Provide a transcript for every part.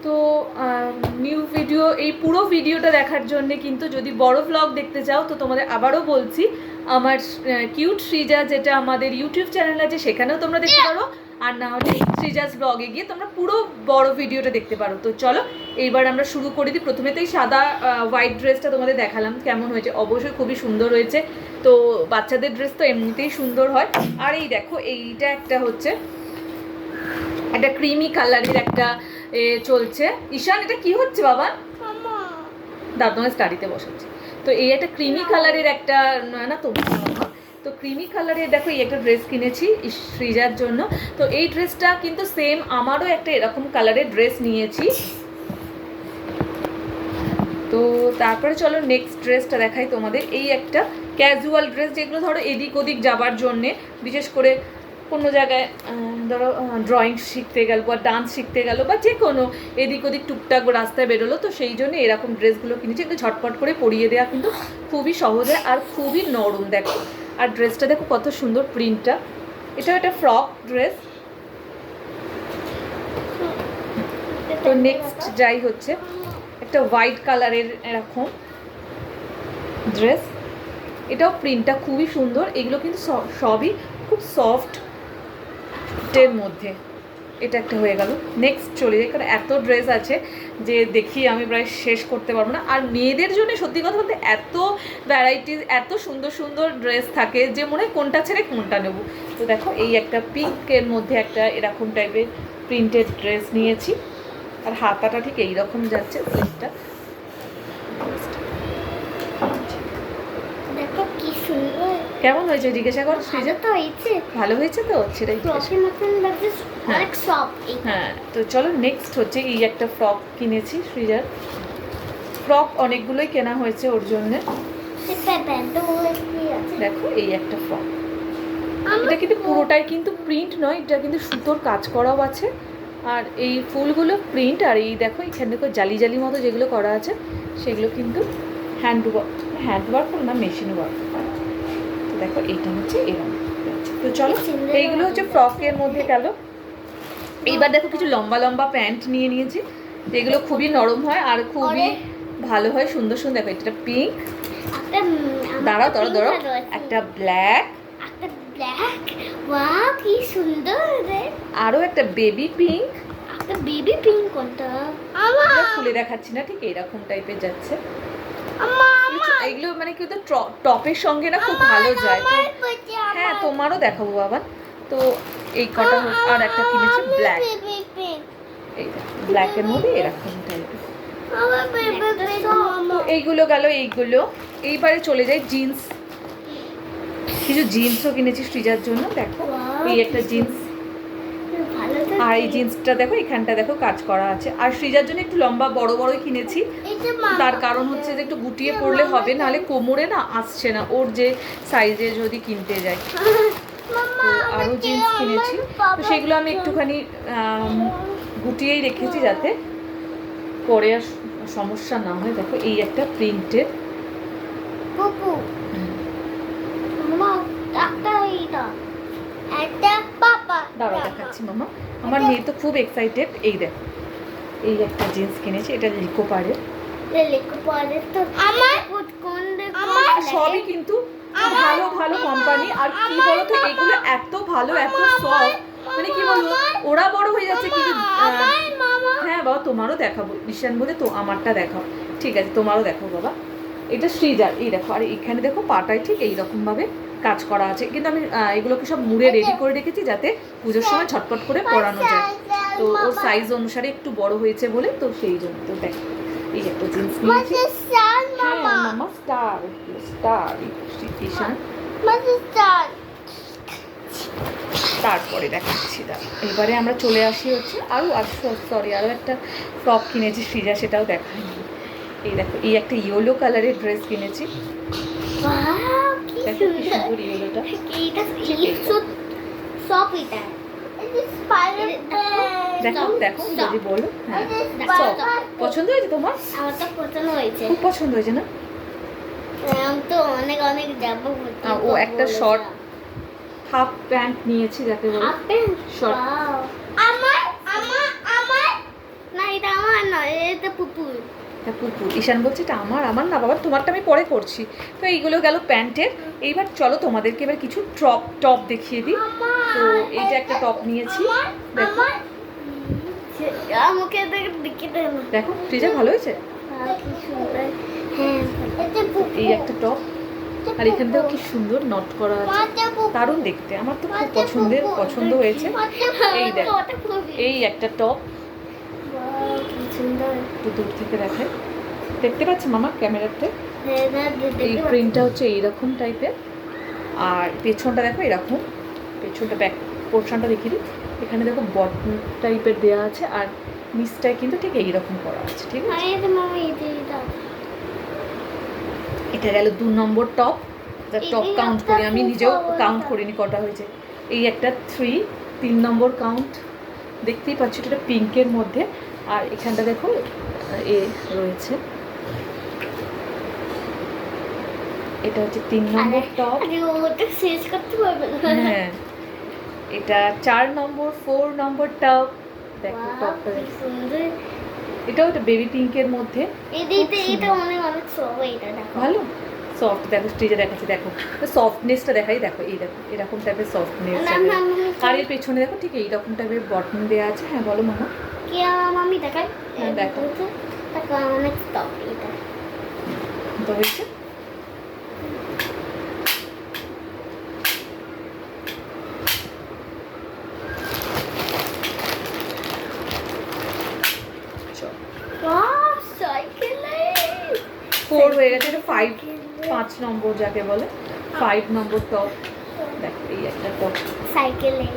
তো new video, এই পুরো ভিডিওটা দেখার জন্য কিন্তু যদি বড় ব্লগ দেখতে চাও তো তোমাদের আবারও বলছি, আমার কিউট সৃজা যেটা আমাদের ইউটিউব চ্যানেল আছে সেখানেও তোমরা দেখতে পারো, আর না হলে সৃজাস ব্লগে গিয়ে তোমরা পুরো বড় ভিডিওটা দেখতে পারো। তো চলো এইবার আমরা শুরু করে দিই। প্রথমেতেই সাদা হোয়াইট ড্রেসটা তোমাদের দেখালাম কেমন হয়েছে, অবশ্যই খুবই সুন্দর হয়েছে। তো বাচ্চাদের ড্রেস তো এমনিতেই সুন্দর হয়। আর এই দেখো এইটা একটা হচ্ছে একটা ক্রিমি কালারের একটা চলছে। ঈশান এটা কি হচ্ছে বাবা? দাদা স্টাডিতে বসাচ্ছে। তো এই একটা ক্রিমি কালারের একটা না তো তো ক্রিমি কালারের দেখো এই একটা ড্রেস কিনেছি সৃজার জন্য। তো এই ড্রেসটা কিন্তু সেম আমারও একটা এরকম কালারের ড্রেস নিয়েছি। তো তারপরে চলো নেক্সট ড্রেসটা দেখাই তোমাদের। এই একটা ক্যাজুয়াল ড্রেস, যেগুলো ধরো এদিক ওদিক যাবার জন্যে, বিশেষ করে কোনো জায়গায় ধরো ড্রয়িং শিখতে গেল বা ডান্স শিখতে গেল বা যে কোনো এদিক ওদিক টুকটাক রাস্তায় বেরোলো, তো সেই জন্য এরকম ড্রেসগুলো কিনেছি। একটু ঝটপট করে পরিয়ে দেওয়া কিন্তু খুবই সহজ হয় আর খুবই নরম। দেখো আর ড্রেসটা দেখো কত সুন্দর প্রিন্টটা। এটাও একটা ফ্রক ড্রেস। তো নেক্সট যাই হচ্ছে একটা হোয়াইট কালারের এরকম ড্রেস, এটাও প্রিন্টটা খুবই সুন্দর। এগুলো কিন্তু সবই খুব সফটের মধ্যে। এটা একটা হয়ে গেল। নেক্সট চলে যাই, কারণ এত ড্রেস আছে যে দেখি আমি প্রায় শেষ করতে পারবো না। আর মেয়েদের জন্য সত্যি কথা বলতে এত ভ্যারাইটিস, এত সুন্দর সুন্দর ড্রেস থাকে যে মনে হয় কোনটা ছেড়ে কোনটা নেব। তো দেখো এই একটা পিঙ্কের মধ্যে একটা এরকম টাইপের প্রিন্টেড ড্রেস নিয়েছি। আর হাতাটা ঠিক এইরকম যাচ্ছে প্রিন্টটা। দেখো কি সুন্দর, কেমন হয়েছে জিজ্ঞাসা কর সৃজা? তো হয়েছে, ভালো হয়েছে তো, সেটাই ফ্রকের মতন লাগছে, অনেক সফট। হ্যাঁ তো চলো নেক্সট হচ্ছে এই একটা ফ্রক কিনেছি সৃজার। ফ্রক অনেকগুলোই কেনা হয়েছে ওর জন্য। দেখো এই একটা ফ্রক, এটা কিন্তু পুরোটাই কিন্তু প্রিন্ট নয়, এটা কিন্তু সুতোর কাজ করাও আছে। আর এই ফুলগুলো প্রিন্ট, আর এই দেখো এখানে দেখো জালি জালি মতো যেগুলো করা আছে সেগুলো কিন্তু হ্যান্ড ওয়ার্ক না মেশিন ওয়ার্ক। তো দেখো এইটা হচ্ছে এরকম। তো চলো এইগুলো হচ্ছে ফ্রকের মধ্যে গেল। এইবার দেখো কিছু লম্বা লম্বা প্যান্ট নিয়ে নিয়েছি, যেগুলো খুবই নরম হয় আর খুবই ভালো হয়, সুন্দর সুন্দর। দেখো এটা পিঙ্ক, দাঁড়াও দাঁড়াও দাঁড়াও, একটা ব্ল্যাক, ওয়াও কি সুন্দর রে, আরো একটা বেবি পিঙ্ক। একটা বেবি পিঙ্ক কোনটা? খুলে দেখাচ্ছি না, ঠিক এইরকম টাইপের যাচ্ছে। এগুলো মানে কি টপের সঙ্গে না খুব ভালো যায়। হ্যাঁ তোমারও দেখাবো বাবা। তো এই কটা আর একটা কিনেছি ব্ল্যাক, এই ব্ল্যাকের মধ্যে এরকম টাইপের। তো এইগুলো গেল এইগুলো। এইবারে চলে যাই জিন্স। কিছু জিন্সও কিনেছি সৃজার জন্য। দেখো এই একটা জিন্স, আর এই জিন্সটা দেখো এখানটা দেখো কাজ করা আছে। আর সৃজার জন্য একটু লম্বা বড় বড়ই কিনেছি, তার কারণ হচ্ছে যে একটু গুটিয়ে পড়লে হবে, নাহলে কোমরে না আসছে না ওর যে সাইজে যদি কিনতে যাই। তো আরও জিন্স কিনেছি, তো সেগুলো আমি একটুখানি গুটিয়েই রেখেছি যাতে পরে আর সমস্যা না হয়। দেখো এই একটা প্রিন্টের, দাঁড়াও দেখাচ্ছি মামা। আমার মেয়ে তো খুব এক্সাইটেড। এই দেখো এই একটা জিন্স কিনেছি, এটা লিকো পারে। সবই কিন্তু ভালো ভালো কোম্পানি। আর কি বলতো এগুলো এত ভালো, এত সফট, মানে কি বলবো, ওরা বড় হয়ে যাচ্ছে কিন্তু। হ্যাঁ বাবা তোমারও দেখাবো, ঈশান বলে তো আমারটা দেখাও। ঠিক আছে তোমারও দেখাবো বাবা। এটা সৃজার, এই দেখো। আর এখানে দেখো পাটায় ঠিক এইরকম ভাবে কাজ করা আছে, কিন্তু আমি এগুলোকে সব মুড়ে রেডি করে রেখেছি যাতে পুজোর সময় ঝটপট করে পরানো যায়। তো ওর সাইজ অনুসারে একটু বড় হয়েছে বলে, তো সেই জন্য। তো দেখো এই একটা জিন্স নিয়েছি। হ্যাঁ মামা স্টার, স্টার ঈশান। তারপরে দেখাচ্ছি দাও। এবারে আমরা চলে আসি হচ্ছে আরও আরও একটা ফ্রক কিনেছি সৃজা, সেটাও দেখাইনি। এই দেখো এই একটা ইয়েলো কালারের ড্রেস কিনেছি। দেখো কি সুন্দর ইয়েলোটা। দেখো দেখো যদি বলো। হ্যাঁ পছন্দ হয়েছে তোমার? আমার তো পছন্দ হয়েছে, খুব পছন্দ হয়েছে না? তো অনেক অনেক যাবো। ও একটা শর্ট হাফ প্যান্ট নিয়েছি যাতে বলো, হাফ প্যান্ট শর্ট। আমার আমার আমার না, এটা আমার এটা পুতুল। এটা পুতুল। ঈশান বলছে এটা আমার আমার না বাবা, তোমারটা আমি পরে করছি। তো এইগুলো গেল প্যান্টের। এইবার চলো তোমাদেরকে এবার কিছু টপ দেখিয়ে দিই। তো এইটা একটা টপ নিয়েছি, দেখো আমাকে দেখে দেন। দেখো ফ্রিজে ভালো হয়েছে। কি সুন্দর। হ্যাঁ, এটা এই একটা টপ, আর এখানটাও কি সুন্দর নট করা আছে, দারুণ দেখতে। আমার তো খুব পছন্দ হয়েছে। এই দেখো এই একটা টপ, কি সুন্দর। একটু দূর থেকে দেখায়, দেখতে পাচ্ছ মামা ক্যামেরাতে। এই এই প্রিন্টটা হচ্ছে এইরকম টাইপের, আর পেছনটা দেখো এরকম, পেছনটা ব্যাক পোর্শনটা দেখিয়ে দিই। এখানে দেখো বটন টাইপের দেওয়া আছে, আর নিচটায় কিন্তু ঠিক এইরকম করা আছে, ঠিক আছে। এটা গেল 2 নম্বর টপ, যা টপ কাউন্ট করি আমি নিজেও কাউন্ট করিনি কটা হয়েছে। এই একটা 3 নম্বর কাউন্ট, দেখতেই পাচ্ছি এটা পিঙ্কের মধ্যে। আর এখানটা দেখো এ রয়েছে, এটা হচ্ছে 3 নম্বর টপ। ওটা শেষ করতে পারবে না। হ্যাঁ, এটা 4 নম্বর 4 নম্বর টপ, দেখো Wow, টপটা কি সুন্দর। এটাও একটা বেবি পিঙ্কের মধ্যে, এটা অনেক সফট। এটা দেখো ভালো সফট। দেখো স্টেজে দেখাচ্ছি, দেখো সফটনেসটা দেখাই, দেখো এই দেখো এরকম টাইপের সফটনেস। আর এর পেছনে দেখো ঠিক এইরকম টাইপের বটন দেওয়া আছে। হ্যাঁ বলো মামা। কি মামি দেখাই। হ্যাঁ, দেখো। দেখো অনেক সফট এটা। তো হয়েছে। ওয়াও, সাইকেলে 4 হয়ে গেছে, এটা 5 নম্বর যাকে বলে, 5 নম্বর টপ। দেখো এই একটা টপ। সাইকেলে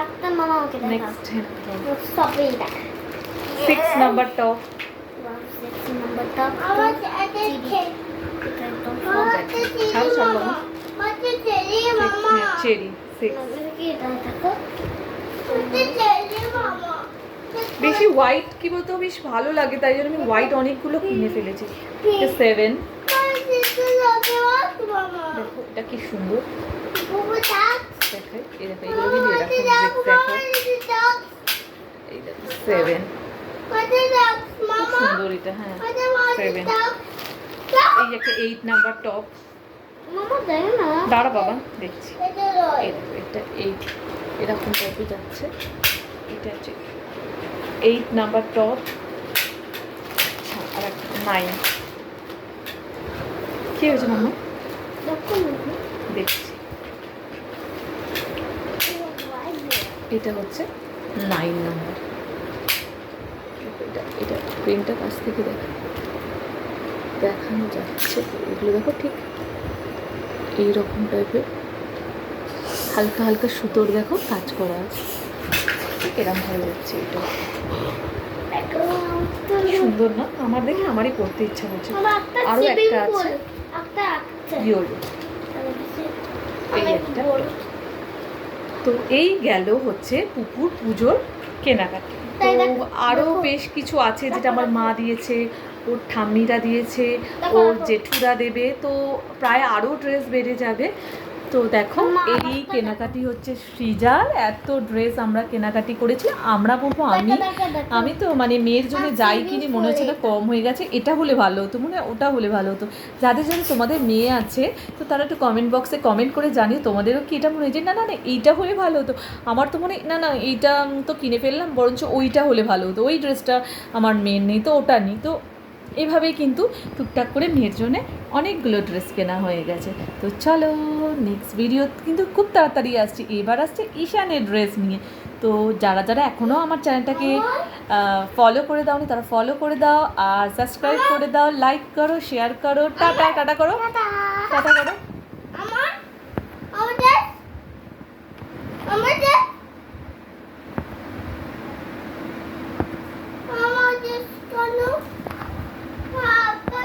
একটা মামা ওকে দেখা। নেক্সট সবই দেখা। 6 নম্বর টপ। নাম্বারটা ছাড় ছাড় বাবা। চেরি 6। বেশি হোয়াইট কি বলতো বেশ ভালো লাগে, তাই জন্য আমি হোয়াইট অনেকগুলো কিনে ফেলেছি। 7। দেখো এটা কি সুন্দর দেখায়, এই দেখো এগুলো কিন্তু এরকম দেখায়। এই দেখো 7, খুব সুন্দর এটা। হ্যাঁ 7। এই একটা 8 নাম্বার টপ। দাঁড়া বাবা দেখছি। এই দেখো এটা 8 এরকম টাইপে যাচ্ছে। এটা হচ্ছে 8 নাম্বার টপ। আর একটা 9। কি হয়েছে মামা? দেখছি। এটা হচ্ছে 9 নাম্বার। এটা প্রিন্টটা কাছ থেকে দেখানো যাচ্ছে। এগুলো দেখো ঠিক এইরকম টাইপের হালকা হালকা সুতোর দেখো কাজ করা আছে, ঠিক এরকম ভালো যাচ্ছে। এটা কি সুন্দর না? আমার দেখে আমারই পড়তে ইচ্ছা করছে। আরো একটা আছে ইয়োলো, এই একটা। তো এই গেল হচ্ছে পুকুর পুজোর কেনাকাটি। তো আরও বেশ কিছু আছে যেটা আমার মা দিয়েছে, ওর ঠাম্মিরা দিয়েছে, ওর জেঠুরা দেবে। তো প্রায় আরও ড্রেস বেড়ে যাবে। তো দেখো এই কেনাকাটি হচ্ছে সৃজার। এত ড্রেস আমরা কেনাকাটি করেছি। আমরা বলবো আমি তো মানে মেয়ের জন্য যাই কিনি মনে হচ্ছে না কম হয়ে গেছে, এটা হলে ভালো হতো, মনে হয় ওটা হলে ভালো হতো। যাদের জন্য তোমাদের মেয়ে আছে তো তারা একটু কমেন্ট বক্সে কমেন্ট করে জানিও তোমাদেরও কি এটা মনে হয় যে না না না এইটা হলে ভালো হতো। আমার তো মনে হয় না না এইটা তো কিনে ফেললাম, বরঞ্চ ওইটা হলে ভালো হতো, ওই ড্রেসটা আমার মেয়ের নেই তো ওটা নেই। তো এভাবেই কিন্তু টুকটাক করে মেয়ের জন্য অনেকগুলো ড্রেস কেনা হয়ে গেছে। তো চলো নেক্সট ভিডিও কিন্তু খুব তাড়াতাড়ি আসছে। এবার আসছে ঈশানের ড্রেস নিয়ে। তো যারা যারা এখনও আমার চ্যানেলটাকে ফলো করে দাওনি তারা ফলো করে দাও, আর সাবস্ক্রাইব করে দাও, লাইক করো, শেয়ার করো। টাটা করো, টাটা করো। আমার